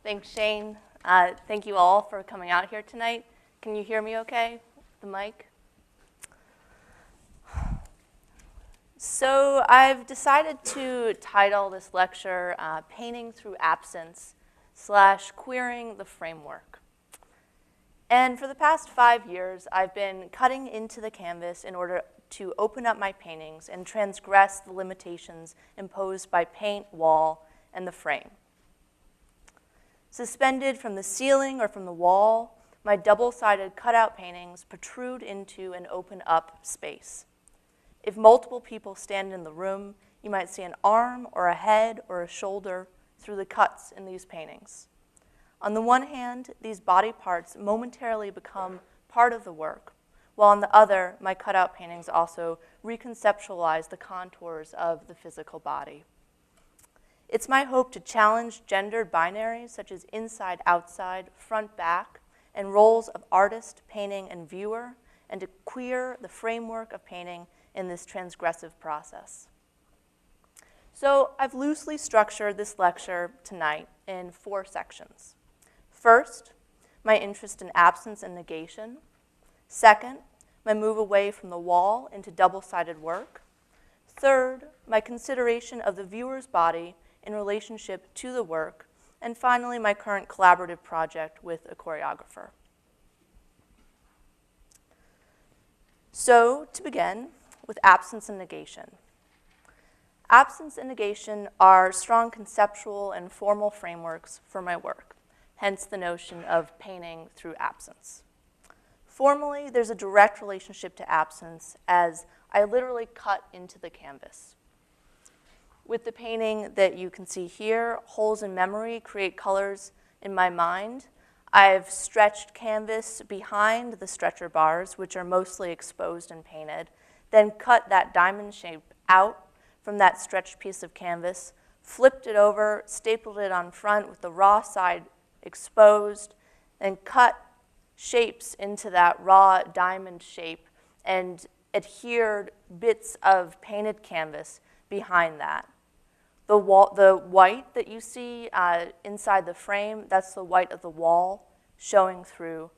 Thanks, Shane. Thank you all for coming out here tonight. Can you hear me okay? The mic? So I've decided to title this lecture Painting Through Absence / Queering the Framework. And for the past 5 years, I've been cutting into the canvas in order to open up my paintings and transgress the limitations imposed by paint, wall, and the frame. Suspended from the ceiling or from the wall, my double-sided cutout paintings protrude into an open-up space. If multiple people stand in the room, you might see an arm or a head or a shoulder through the cuts in these paintings. On the one hand, these body parts momentarily become part of the work, while on the other, my cutout paintings also reconceptualize the contours of the physical body. It's my hope to challenge gendered binaries such as inside, outside, front, back, and roles of artist, painting, and viewer, and to queer the framework of painting in this transgressive process. So I've loosely structured this lecture tonight in 4 sections. First, my interest in absence and negation. Second, my move away from the wall into double-sided work. Third, my consideration of the viewer's body in relationship to the work. And finally, my current collaborative project with a choreographer. So, to begin, with absence and negation. Absence and negation are strong conceptual and formal frameworks for my work, hence the notion of painting through absence. Formally, there's a direct relationship to absence as I literally cut into the canvas. With the painting that you can see here, Holes in Memory Create Colors in My Mind, I've stretched canvas behind the stretcher bars, which are mostly exposed and painted, then cut that diamond shape out from that stretched piece of canvas, flipped it over, stapled it on front with the raw side exposed, and cut shapes into that raw diamond shape and adhered bits of painted canvas behind that. The white that you see inside the frame, that's the white of the wall showing through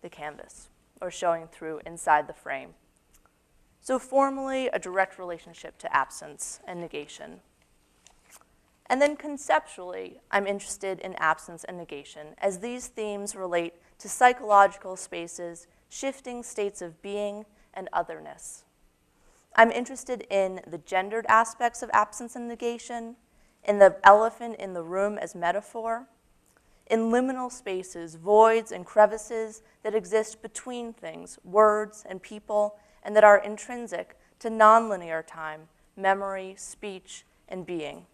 the canvas, or showing through inside the frame. So formally, a direct relationship to absence and negation. And then conceptually, I'm interested in absence and negation, as these themes relate to psychological spaces, shifting states of being and otherness. I'm interested in the gendered aspects of absence and negation, in the elephant in the room as metaphor, in liminal spaces, voids and crevices that exist between things, words and people, and that are intrinsic to nonlinear time, memory, speech, and being.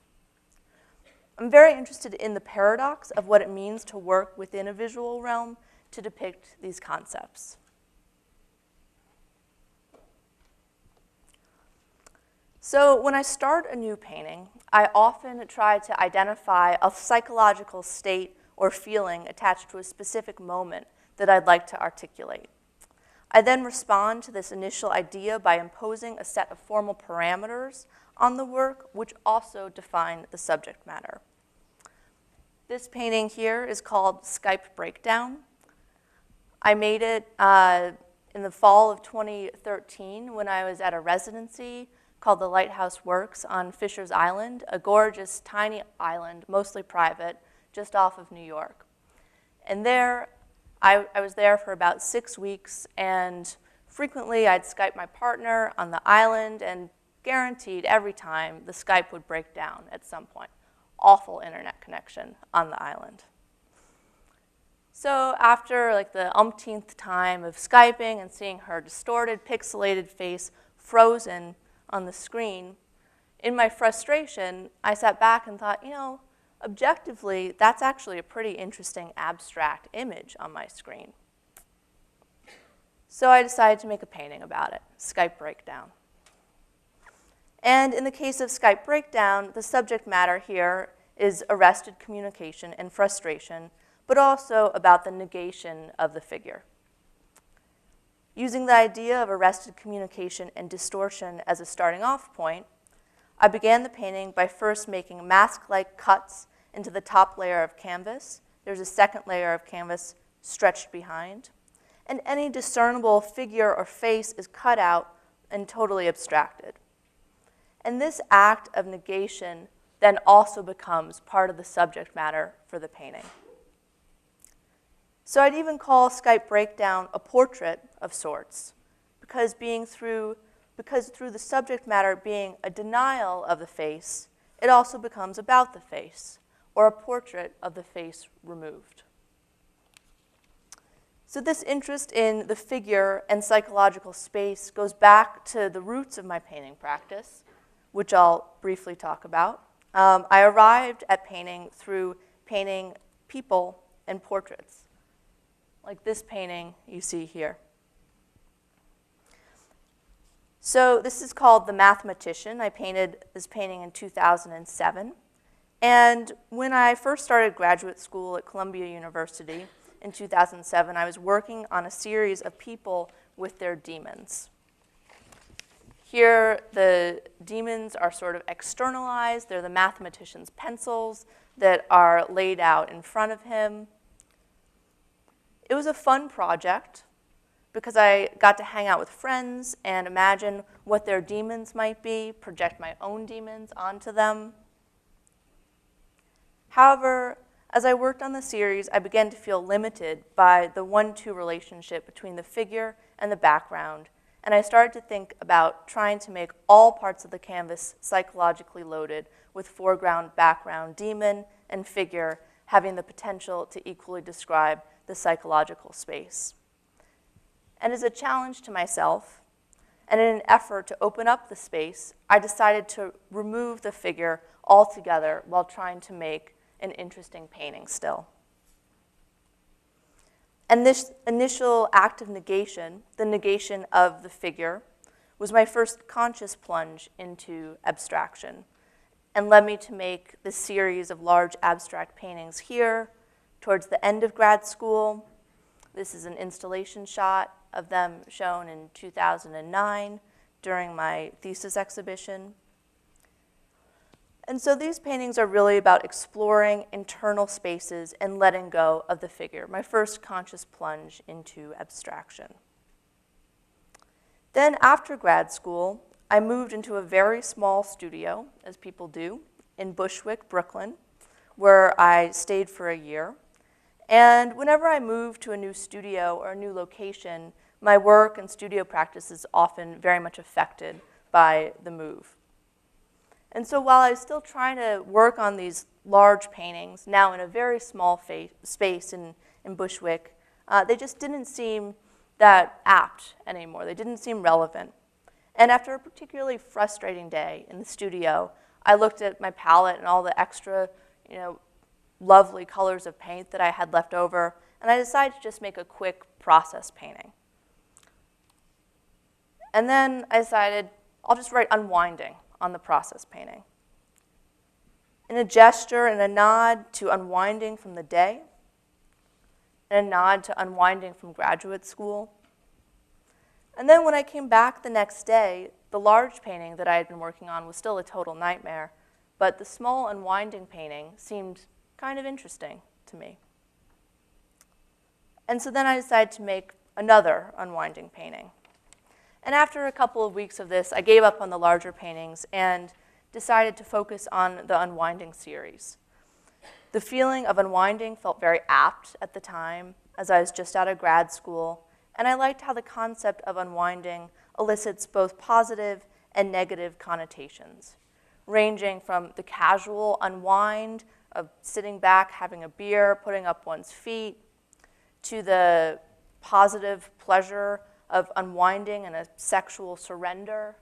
I'm very interested in the paradox of what it means to work within a visual realm to depict these concepts. So when I start a new painting, I often try to identify a psychological state or feeling attached to a specific moment that I'd like to articulate. I then respond to this initial idea by imposing a set of formal parameters on the work, which also define the subject matter. This painting here is called Skype Breakdown. I made it in the fall of 2013 when I was at a residency called the Lighthouse Works on Fisher's Island, a gorgeous, tiny island, mostly private, just off of New York. And there, I was there for about 6 weeks, and frequently I'd Skype my partner on the island, and guaranteed every time the Skype would break down at some point. Awful internet connection on the island. So after like the umpteenth time of Skyping and seeing her distorted, pixelated face frozen on the screen, in my frustration, I sat back and thought, objectively, that's actually a pretty interesting abstract image on my screen. So I decided to make a painting about it, Skype Breakdown. And in the case of Skype Breakdown, the subject matter here is arrested communication and frustration, but also about the negation of the figure. Using the idea of arrested communication and distortion as a starting off point, I began the painting by first making mask-like cuts into the top layer of canvas there's a second layer of canvas stretched behind, and any discernible figure or face is cut out and totally abstracted. And this act of negation then also becomes part of the subject matter for the painting. So I'd even call Skype Breakdown a portrait of sorts, because through the subject matter being a denial of the face, it also becomes about the face, or a portrait of the face removed. So this interest in the figure and psychological space goes back to the roots of my painting practice, which I'll briefly talk about. I arrived at painting through painting people and portraits, like this painting you see here. So this is called The Mathematician. I painted this painting in 2007. And when I first started graduate school at Columbia University in 2007, I was working on a series of people with their demons. Here, the demons are sort of externalized. They're the mathematician's pencils that are laid out in front of him. It was a fun project because I got to hang out with friends and imagine what their demons might be, project my own demons onto them. However, as I worked on the series, I began to feel limited by the 1-2 relationship between the figure and the background, and I started to think about trying to make all parts of the canvas psychologically loaded with foreground, background, demon, and figure having the potential to equally describe the psychological space. And as a challenge to myself, and in an effort to open up the space, I decided to remove the figure altogether while trying to make an interesting painting still. And this initial act of negation, the negation of the figure, was my first conscious plunge into abstraction and led me to make this series of large abstract paintings here towards the end of grad school. This is an installation shot of them shown in 2009 during my thesis exhibition. And so these paintings are really about exploring internal spaces and letting go of the figure, my first conscious plunge into abstraction. Then after grad school, I moved into a very small studio, as people do, in Bushwick, Brooklyn, where I stayed for a year. And whenever I move to a new studio or a new location, my work and studio practice is often very much affected by the move. And so while I was still trying to work on these large paintings, now in a very small space in Bushwick, they just didn't seem that apt anymore. They didn't seem relevant. And after a particularly frustrating day in the studio, I looked at my palette and all the extra, lovely colors of paint that I had left over, and I decided to just make a quick process painting. And then I decided I'll just write unwinding on the process painting. In a gesture and a nod to unwinding from the day, and a nod to unwinding from graduate school. And then when I came back the next day, the large painting that I had been working on was still a total nightmare, but the small unwinding painting seemed kind of interesting to me. And so then I decided to make another unwinding painting. And after a couple of weeks of this, I gave up on the larger paintings and decided to focus on the unwinding series. The feeling of unwinding felt very apt at the time, as I was just out of grad school, and I liked how the concept of unwinding elicits both positive and negative connotations, ranging from the casual unwind of sitting back, having a beer, putting up one's feet, to the positive pleasure of unwinding and a sexual surrender,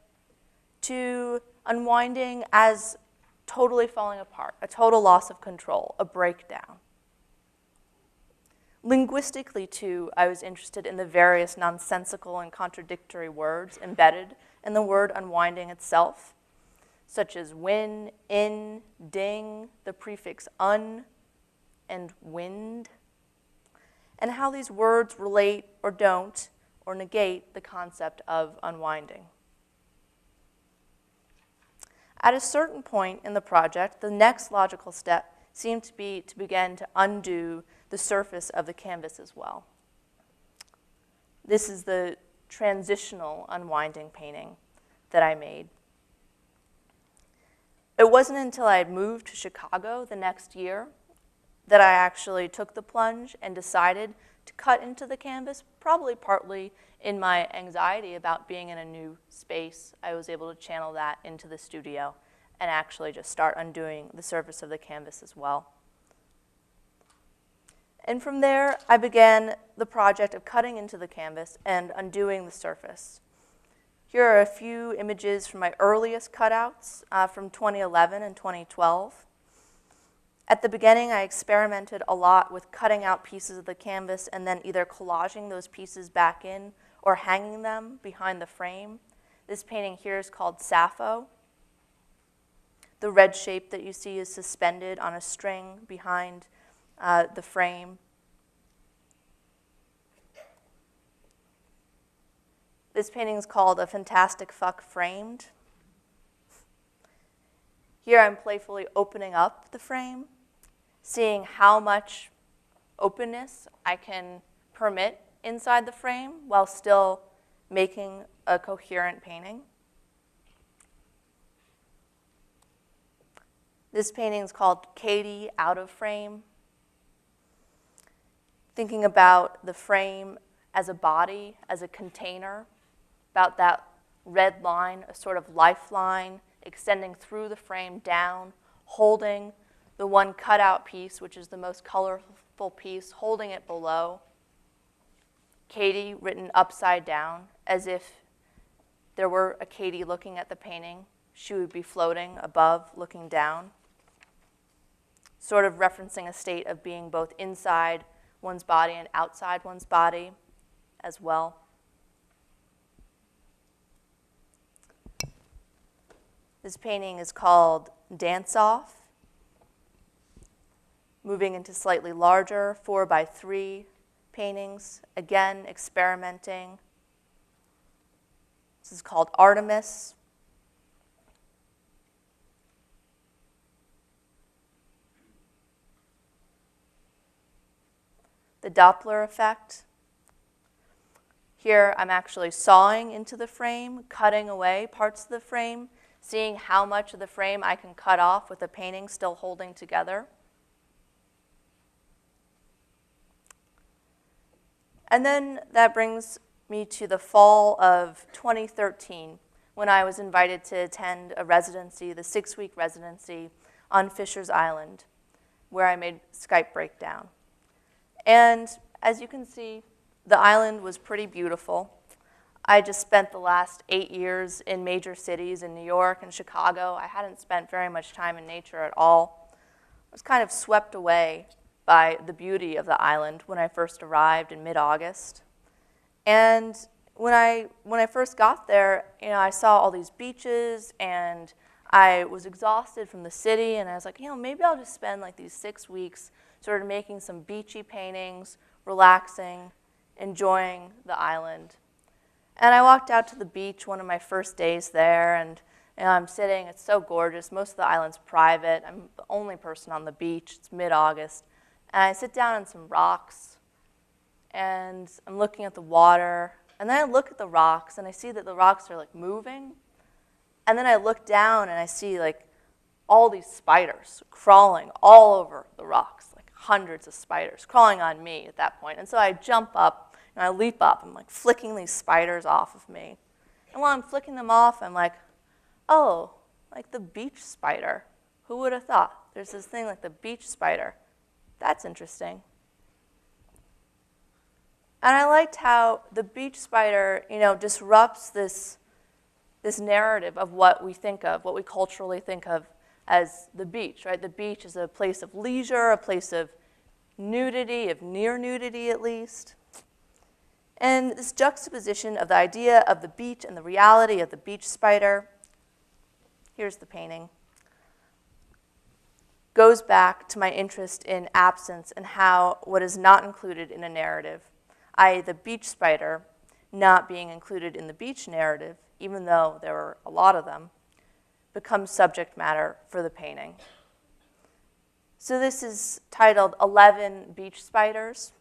to unwinding as totally falling apart, a total loss of control, a breakdown. Linguistically, too, I was interested in the various nonsensical and contradictory words embedded in the word unwinding itself, such as win, in, ding, the prefix un, and wind, and how these words relate or don't or negate the concept of unwinding. At a certain point in the project, the next logical step seemed to be to begin to undo the surface of the canvas as well. This is the transitional unwinding painting that I made. It wasn't until I had moved to Chicago the next year that I actually took the plunge and decided to cut into the canvas, probably partly in my anxiety about being in a new space. I was able to channel that into the studio and actually just start undoing the surface of the canvas as well. And from there, I began the project of cutting into the canvas and undoing the surface. Here are a few images from my earliest cutouts from 2011 and 2012. At the beginning, I experimented a lot with cutting out pieces of the canvas and then either collaging those pieces back in or hanging them behind the frame. This painting here is called Sappho. The red shape that you see is suspended on a string behind the frame. This painting is called A Fantastic Fuck Framed. Here I'm playfully opening up the frame, seeing how much openness I can permit inside the frame while still making a coherent painting. This painting is called Katie Out of Frame. Thinking about the frame as a body, as a container, about that red line, a sort of lifeline extending through the frame down, holding the one cutout piece, which is the most colorful piece, holding it below. Katie written upside down, as if there were a Katie looking at the painting. She would be floating above, looking down, sort of referencing a state of being both inside one's body and outside one's body as well. This painting is called Dance Off. Moving into slightly larger 4x3 paintings, again experimenting. This is called Artemis. The Doppler effect. Here I'm actually sawing into the frame, cutting away parts of the frame, seeing how much of the frame I can cut off with the painting still holding together. And then that brings me to the fall of 2013, when I was invited to attend a residency, the 6-week residency on Fisher's Island, where I made Skype Breakdown. And as you can see, the island was pretty beautiful. I just spent the last 8 years in major cities in New York and Chicago. I hadn't spent very much time in nature at all. I was kind of swept away by the beauty of the island when I first arrived in mid-August. And when I first got there, I saw all these beaches, and I was exhausted from the city, and I was like, maybe I'll just spend like these 6 weeks sort of making some beachy paintings, relaxing, enjoying the island. And I walked out to the beach one of my first days there, and I'm sitting, it's so gorgeous. Most of the island's private. I'm the only person on the beach. It's mid-August. And I sit down on some rocks, and I'm looking at the water, and then I look at the rocks, and I see that the rocks are like moving. And then I look down, and I see like all these spiders crawling all over the rocks, like hundreds of spiders crawling on me at that point. And so I jump up, and I leap up. I'm like flicking these spiders off of me. And while I'm flicking them off, I'm like, oh, like the beach spider. Who would have thought? There's this thing like the beach spider. That's interesting. And I liked how the beach spider, disrupts this narrative of what we think of, what we culturally think of as the beach, right? The beach is a place of leisure, a place of nudity, of near nudity at least. And this juxtaposition of the idea of the beach and the reality of the beach spider, here's the painting, goes back to my interest in absence and how what is not included in a narrative, i.e. the beach spider, not being included in the beach narrative, even though there were a lot of them, becomes subject matter for the painting. So this is titled 11 Beach Spiders.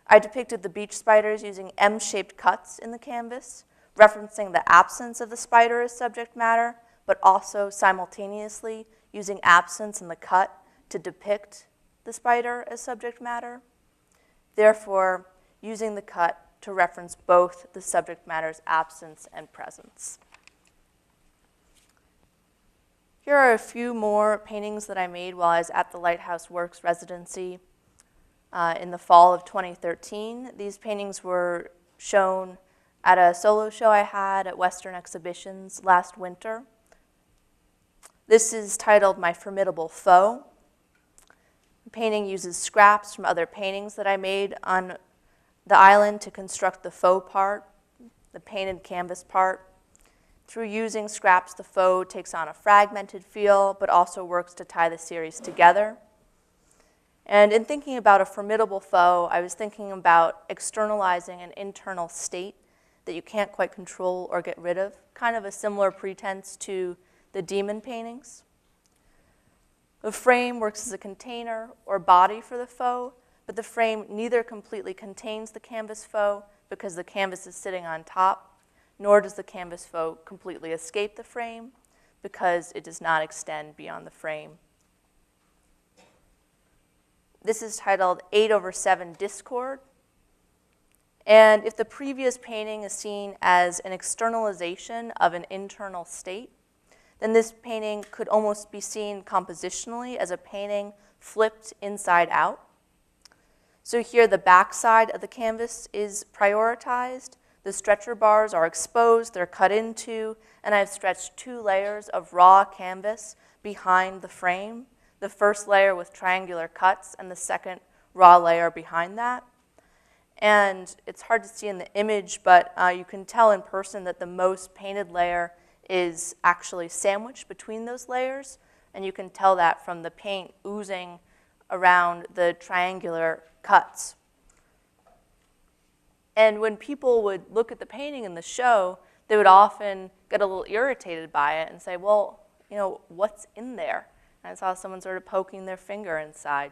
I depicted the beach spiders using M-shaped cuts in the canvas, referencing the absence of the spider as subject matter, but also simultaneously using absence in the cut to depict the spider as subject matter. Therefore, using the cut to reference both the subject matter's absence and presence. Here are a few more paintings that I made while I was at the Lighthouse Works residency in the fall of 2013. These paintings were shown at a solo show I had at Western Exhibitions last winter. This is titled My Formidable Foe. The painting uses scraps from other paintings that I made on the island to construct the faux part, the painted canvas part. Through using scraps, the faux takes on a fragmented feel, but also works to tie the series together. And in thinking about a formidable foe, I was thinking about externalizing an internal state that you can't quite control or get rid of, kind of a similar pretense to the demon paintings. The frame works as a container or body for the foe, but the frame neither completely contains the canvas foe because the canvas is sitting on top, nor does the canvas foe completely escape the frame because it does not extend beyond the frame. This is titled 8/7 Discord. And if the previous painting is seen as an externalization of an internal state, then this painting could almost be seen compositionally as a painting flipped inside out. So here the back side of the canvas is prioritized. The stretcher bars are exposed, they're cut into, and I've stretched 2 layers of raw canvas behind the frame. The first layer with triangular cuts and the second raw layer behind that. And it's hard to see in the image, but you can tell in person that the most painted layer is actually sandwiched between those layers, and you can tell that from the paint oozing around the triangular cuts. And when people would look at the painting in the show, they would often get a little irritated by it and say, well, you know, what's in there? And I saw someone sort of poking their finger inside.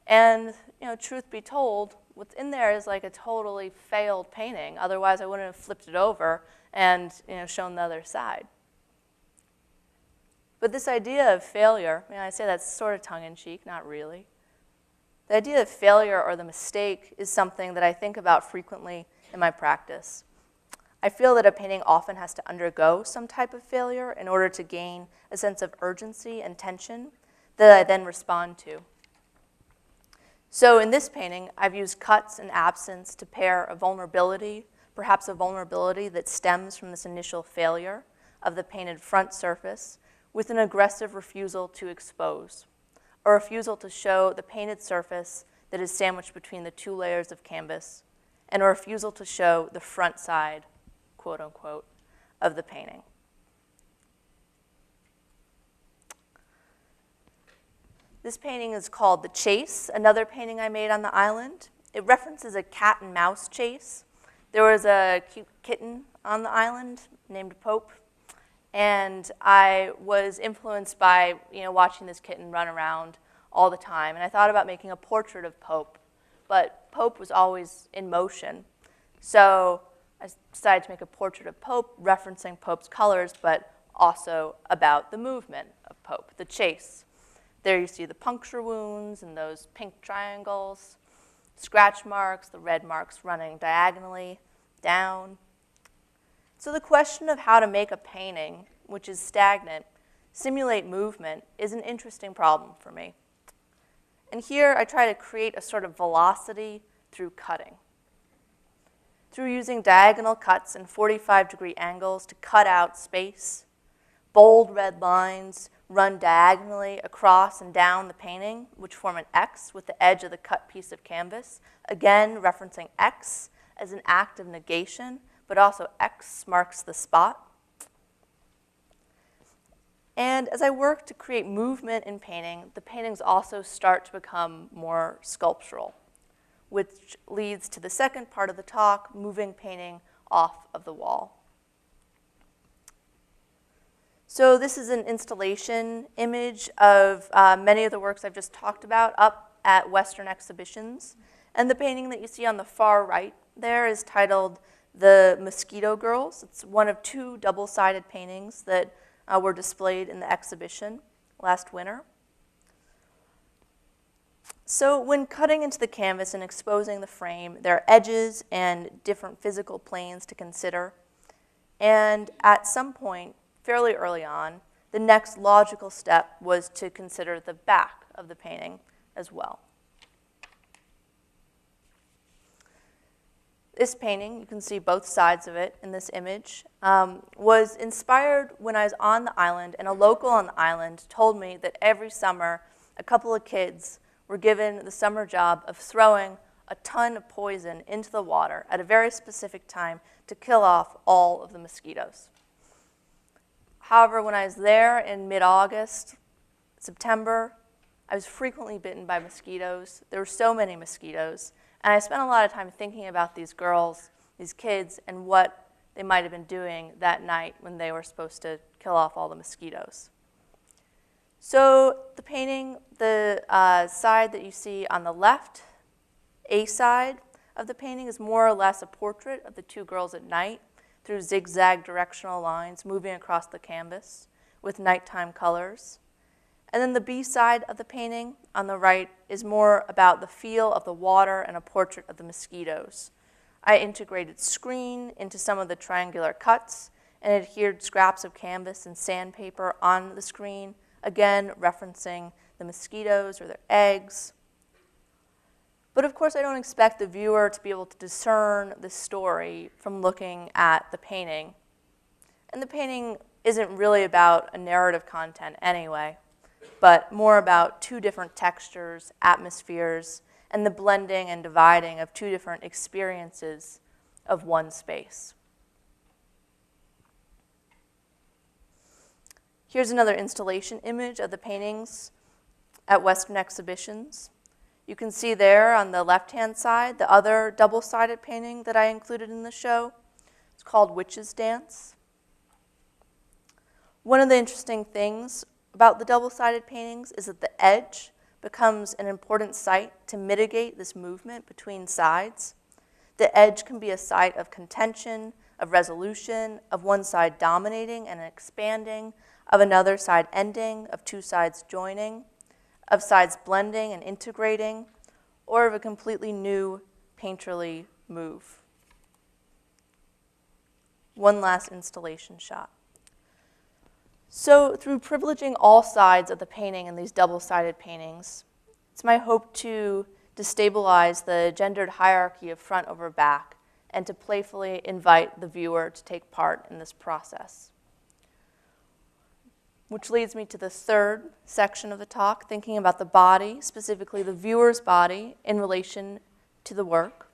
And, you know, truth be told, what's in there is like a totally failed painting. Otherwise, I wouldn't have flipped it over and, you know, shown the other side. But this idea of failure, I say that's sort of tongue-in-cheek, not really. The idea of failure or the mistake is something that I think about frequently in my practice. I feel that a painting often has to undergo some type of failure in order to gain a sense of urgency and tension that I then respond to. So in this painting, I've used cuts and absence to pair a vulnerability, perhaps a vulnerability that stems from this initial failure of the painted front surface, with an aggressive refusal to expose, a refusal to show the painted surface that is sandwiched between the 2 layers of canvas, and a refusal to show the front side, quote unquote, of the painting. This painting is called The Chase, another painting I made on the island. It references a cat and mouse chase. There was a cute kitten on the island named Pope, and I was influenced by, you know, watching this kitten run around all the time. And I thought about making a portrait of Pope, but Pope was always in motion. So I decided to make a portrait of Pope, referencing Pope's colors, but also about the movement of Pope, the chase. There you see the puncture wounds and those pink triangles, scratch marks, the red marks running diagonally down. So the question of how to make a painting, which is stagnant, simulate movement is an interesting problem for me. And here I try to create a sort of velocity through cutting. Through using diagonal cuts and 45-degree angles to cut out space, bold red lines run diagonally across and down the painting, which form an X with the edge of the cut piece of canvas, again referencing X as an act of negation, but also X marks the spot. And as I work to create movement in painting, the paintings also start to become more sculptural, which leads to the second part of the talk, moving painting off of the wall. So this is an installation image of many of the works I've just talked about up at Western exhibitions. And the painting that you see on the far right there is titled The Mosquito Girls. It's one of two double-sided paintings that were displayed in the exhibition last winter. So when cutting into the canvas and exposing the frame, there are edges and different physical planes to consider. And at some point, fairly early on, the next logical step was to consider the back of the painting as well. This painting, you can see both sides of it in this image, was inspired when I was on the island, and a local on the island told me that every summer a couple of kids were given the summer job of throwing a ton of poison into the water at a very specific time to kill off all of the mosquitoes. However, when I was there in mid-August, September, I was frequently bitten by mosquitoes. There were so many mosquitoes. And I spent a lot of time thinking about these girls, these kids, and what they might have been doing that night when they were supposed to kill off all the mosquitoes. So the painting, the side that you see on the left, A side of the painting is more or less a portrait of the two girls at night through zigzag directional lines moving across the canvas with nighttime colors. And then the B side of the painting on the right is more about the feel of the water and a portrait of the mosquitoes. I integrated screen into some of the triangular cuts and adhered scraps of canvas and sandpaper on the screen, again referencing the mosquitoes or their eggs. But of course, I don't expect the viewer to be able to discern the story from looking at the painting. And the painting isn't really about a narrative content anyway, but more about two different textures, atmospheres, and the blending and dividing of two different experiences of one space. Here's another installation image of the paintings at Western exhibitions. You can see there on the left-hand side the other double-sided painting that I included in the show. It's called Witch's Dance. One of the interesting things about the double-sided paintings is that the edge becomes an important site to mitigate this movement between sides. The edge can be a site of contention, of resolution, of one side dominating and expanding, of another side ending, of two sides joining, of sides blending and integrating, or of a completely new painterly move. One last installation shot. So through privileging all sides of the painting in these double-sided paintings, it's my hope to destabilize the gendered hierarchy of front over back and to playfully invite the viewer to take part in this process. Which leads me to the third section of the talk, thinking about the body, specifically the viewer's body in relation to the work.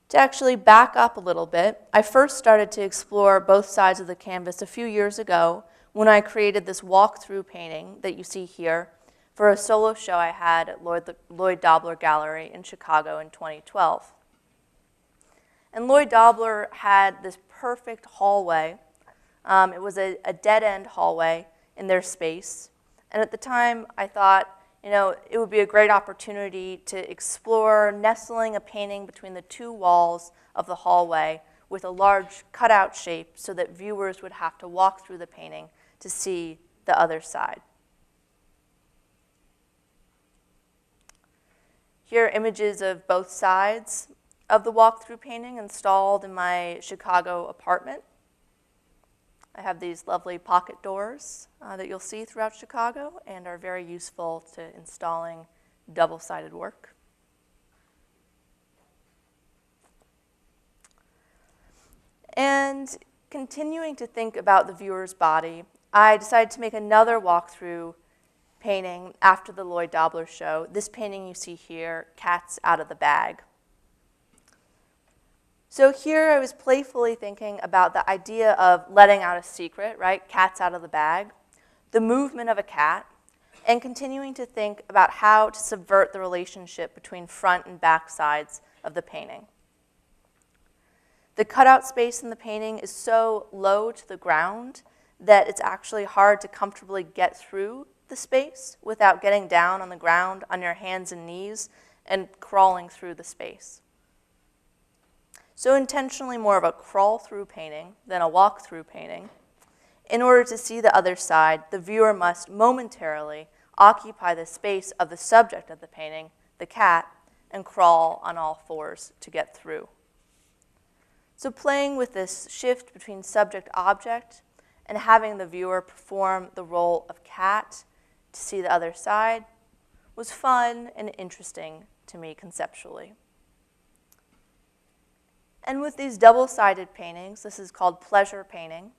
To actually back up a little bit, I first started to explore both sides of the canvas a few years ago when I created this walk-through painting that you see here for a solo show I had at Lloyd Dobler Gallery in Chicago in 2012. And Lloyd Dobler had this perfect hallway. It was a dead-end hallway in their space. And at the time, I thought, it would be a great opportunity to explore nestling a painting between the two walls of the hallway with a large cutout shape so that viewers would have to walk through the painting to see the other side. Here are images of both sides of the walk-through painting installed in my Chicago apartment. I have these lovely pocket doors that you'll see throughout Chicago and are very useful to installing double-sided work. And continuing to think about the viewer's body, I decided to make another walkthrough painting after the Lloyd Dobler show. This painting you see here, Cats Out of the Bag. So here I was playfully thinking about the idea of letting out a secret, right? Cats out of the bag, the movement of a cat, and continuing to think about how to subvert the relationship between front and back sides of the painting. The cutout space in the painting is so low to the ground that it's actually hard to comfortably get through the space without getting down on the ground on your hands and knees and crawling through the space. So intentionally more of a crawl-through painting than a walk-through painting. In order to see the other side, the viewer must momentarily occupy the space of the subject of the painting, the cat, and crawl on all fours to get through. So playing with this shift between subject-object and having the viewer perform the role of cat to see the other side was fun and interesting to me conceptually. And with these double-sided paintings, this is called pleasure painting.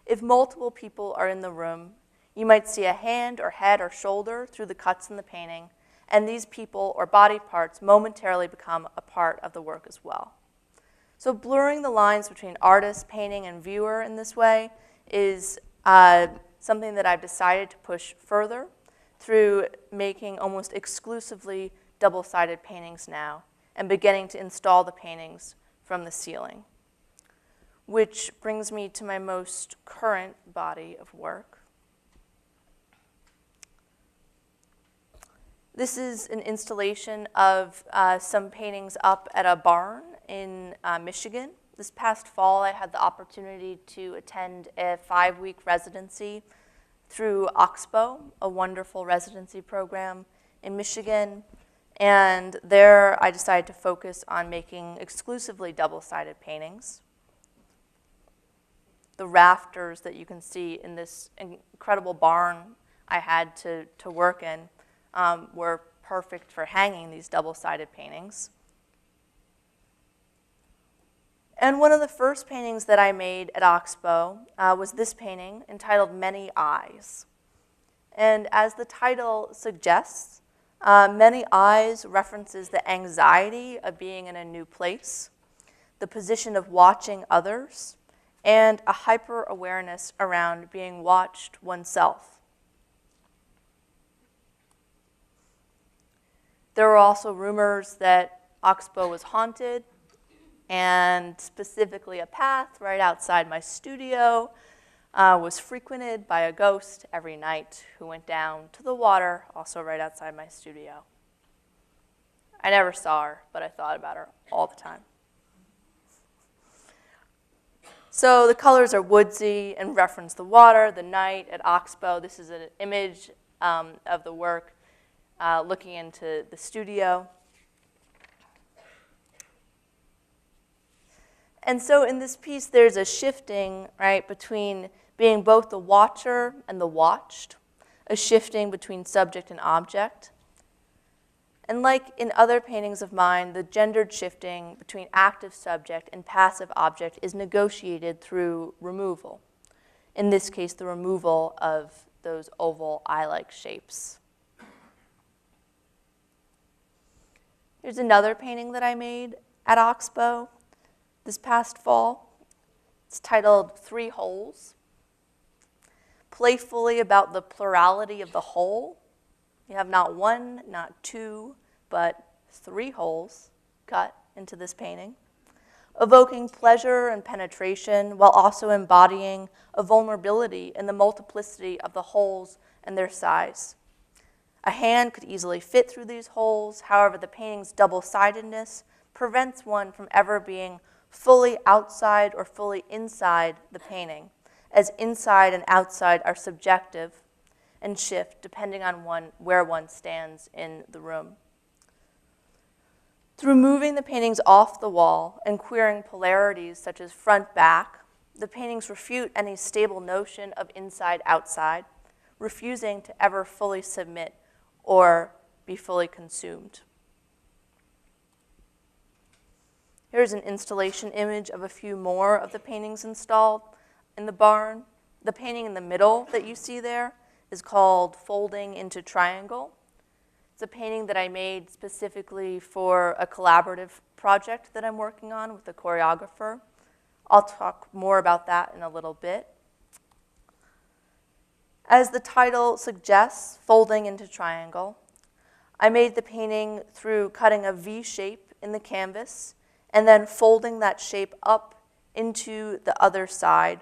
If multiple people are in the room, you might see a hand or head or shoulder through the cuts in the painting, and these people or body parts momentarily become a part of the work as well. So blurring the lines between artist, painting, and viewer in this way is something that I've decided to push further through making almost exclusively double-sided paintings now and beginning to install the paintings from the ceiling, which brings me to my most current body of work. This is an installation of some paintings up at a barn in Michigan. This past fall, I had the opportunity to attend a 5-week residency through Oxbow, a wonderful residency program in Michigan. And there, I decided to focus on making exclusively double-sided paintings. The rafters that you can see in this incredible barn I had to work in were perfect for hanging these double-sided paintings. And one of the first paintings that I made at Oxbow was this painting entitled Many Eyes. And as the title suggests, Many Eyes references the anxiety of being in a new place, the position of watching others, and a hyper-awareness around being watched oneself. There were also rumors that Oxbow was haunted, and specifically a path right outside my studio was frequented by a ghost every night who went down to the water, also right outside my studio. I never saw her, but I thought about her all the time. So the colors are woodsy and reference the water, the night at Oxbow. This is an image of the work looking into the studio. And so in this piece, there's a shifting, right, between being both the watcher and the watched, a shifting between subject and object. And like in other paintings of mine, the gendered shifting between active subject and passive object is negotiated through removal. In this case, the removal of those oval eye-like shapes. Here's another painting that I made at Oxbow this past fall. It's titled 3 Holes. Playfully about the plurality of the whole. You have not 1, not 2, but 3 holes cut into this painting, evoking pleasure and penetration while also embodying a vulnerability in the multiplicity of the holes and their size. A hand could easily fit through these holes, however, the painting's double-sidedness prevents one from ever being fully outside or fully inside the painting, as inside and outside are subjective and shift depending on where one stands in the room. Through moving the paintings off the wall and queering polarities such as front-back, the paintings refute any stable notion of inside-outside, refusing to ever fully submit or be fully consumed. Here's an installation image of a few more of the paintings installed in the barn. The painting in the middle that you see there is called Folding into Triangle. It's a painting that I made specifically for a collaborative project that I'm working on with a choreographer. I'll talk more about that in a little bit. As the title suggests, Folding into Triangle, I made the painting through cutting a V shape in the canvas and then folding that shape up into the other side.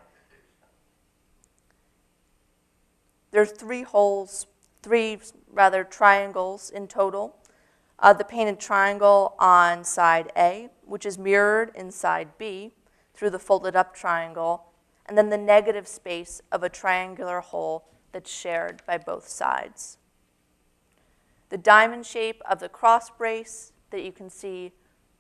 There are three triangles in total. The painted triangle on side A, which is mirrored in side B through the folded up triangle, and then the negative space of a triangular hole that's shared by both sides. The diamond shape of the cross brace that you can see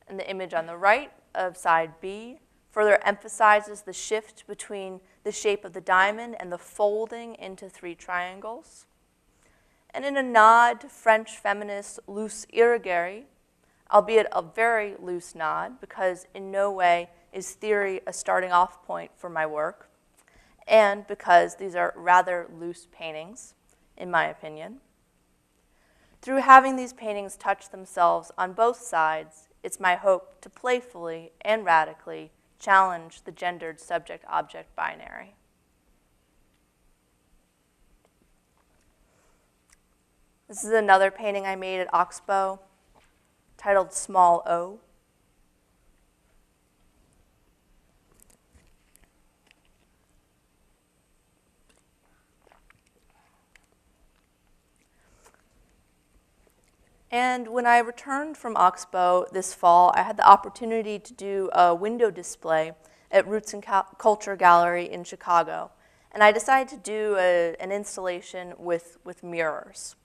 in the image on the right of side B further emphasizes the shift between the shape of the diamond and the folding into three triangles. And in a nod to French feminist loose irrigare, albeit a very loose nod, because in no way is theory a starting off point for my work, and because these are rather loose paintings, in my opinion. Through having these paintings touch themselves on both sides, it's my hope to playfully and radically challenge the gendered subject-object binary. This is another painting I made at Oxbow, titled Small O. And when I returned from Oxbow this fall, I had the opportunity to do a window display at Roots and Culture Gallery in Chicago. And I decided to do an installation with mirrors.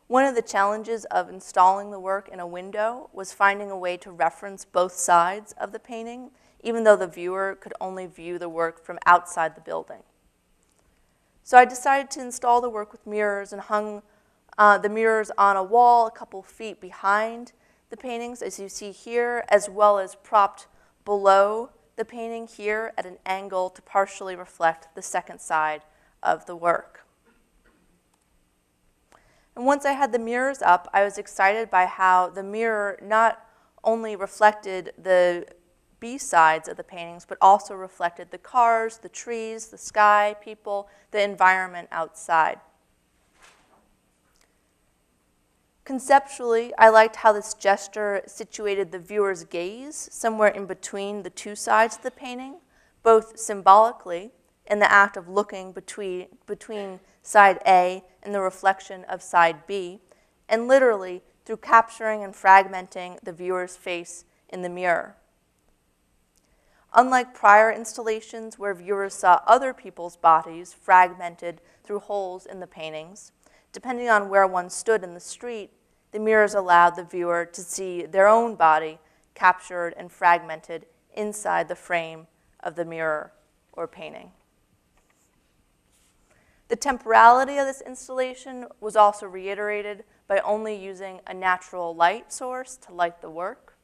One of the challenges of installing the work in a window was finding a way to reference both sides of the painting, even though the viewer could only view the work from outside the building. So I decided to install the work with mirrors and hung the mirrors on a wall a couple feet behind the paintings, as you see here, as well as propped below the painting here at an angle to partially reflect the second side of the work. And once I had the mirrors up, I was excited by how the mirror not only reflected the B-sides of the paintings, but also reflected the cars, the trees, the sky, people, the environment outside. Conceptually, I liked how this gesture situated the viewer's gaze somewhere in between the two sides of the painting, both symbolically in the act of looking between side A and the reflection of side B, and literally through capturing and fragmenting the viewer's face in the mirror. Unlike prior installations where viewers saw other people's bodies fragmented through holes in the paintings, depending on where one stood in the street, the mirrors allowed the viewer to see their own body captured and fragmented inside the frame of the mirror or painting. The temporality of this installation was also reiterated by only using a natural light source to light the work.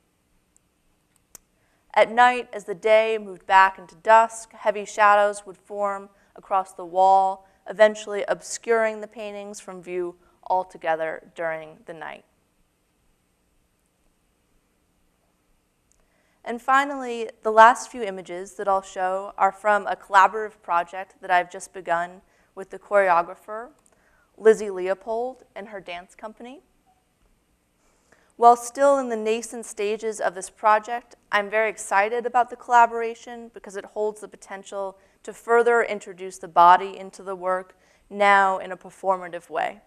At night, as the day moved back into dusk, heavy shadows would form across the wall, eventually obscuring the paintings from view altogether during the night. And finally, the last few images that I'll show are from a collaborative project that I've just begun with the choreographer, Lizzie Leopold, and her dance company. While still in the nascent stages of this project, I'm very excited about the collaboration because it holds the potential to further introduce the body into the work now in a performative way.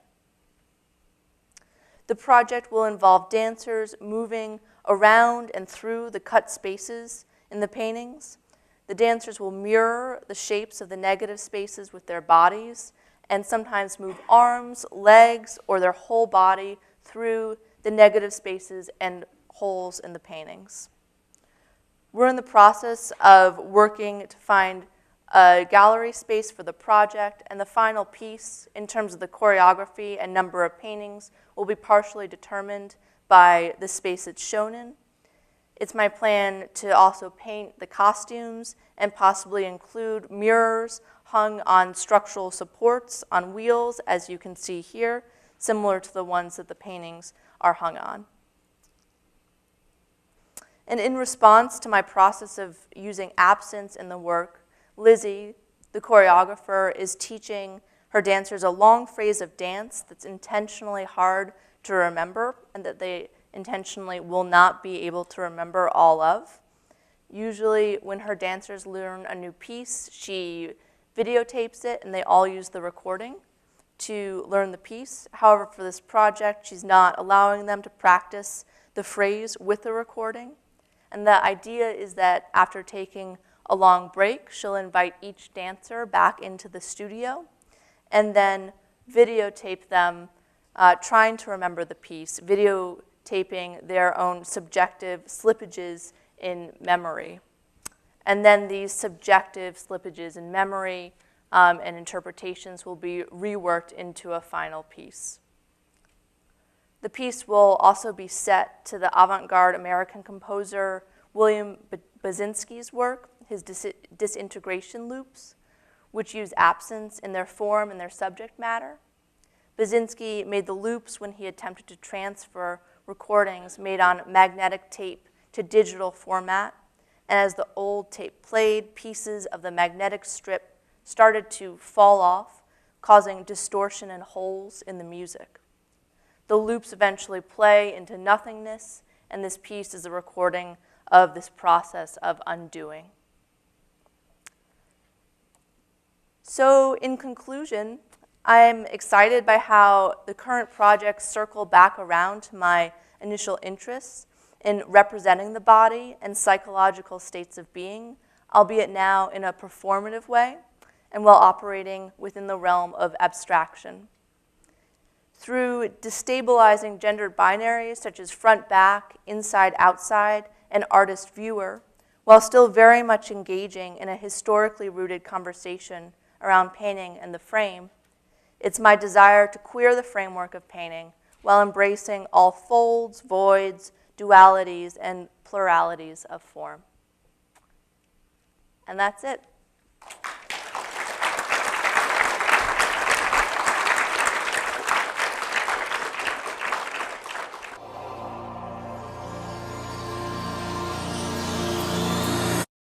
The project will involve dancers moving around and through the cut spaces in the paintings. The dancers will mirror the shapes of the negative spaces with their bodies and sometimes move arms, legs, or their whole body through the negative spaces and holes in the paintings. We're in the process of working to find a gallery space for the project, and the final piece, in terms of the choreography and number of paintings, will be partially determined by the space it's shown in. It's my plan to also paint the costumes and possibly include mirrors hung on structural supports on wheels, as you can see here, similar to the ones that the paintings are hung on. And in response to my process of using absence in the work, Lizzie, the choreographer, is teaching her dancers a long phrase of dance that's intentionally hard to remember and that they intentionally will not be able to remember all of. Usually when her dancers learn a new piece, she videotapes it and they all use the recording to learn the piece. However, for this project, she's not allowing them to practice the phrase with the recording. And the idea is that after taking a long break, she'll invite each dancer back into the studio and then videotape them trying to remember the piece, videotaping their own subjective slippages in memory. And then these subjective slippages in memory and interpretations will be reworked into a final piece. The piece will also be set to the avant-garde American composer William Basinski's work, his disintegration loops, which use absence in their form and their subject matter. Basinski made the loops when he attempted to transfer recordings made on magnetic tape to digital format, and as the old tape played, pieces of the magnetic strip started to fall off, causing distortion and holes in the music. The loops eventually play into nothingness, and this piece is a recording of this process of undoing. So in conclusion, I'm excited by how the current projects circle back around to my initial interests in representing the body and psychological states of being, albeit now in a performative way, and while operating within the realm of abstraction. Through destabilizing gendered binaries such as front-back, inside-outside, and artist-viewer, while still very much engaging in a historically rooted conversation around painting and the frame, it's my desire to queer the framework of painting while embracing all folds, voids, dualities, and pluralities of form. And that's it.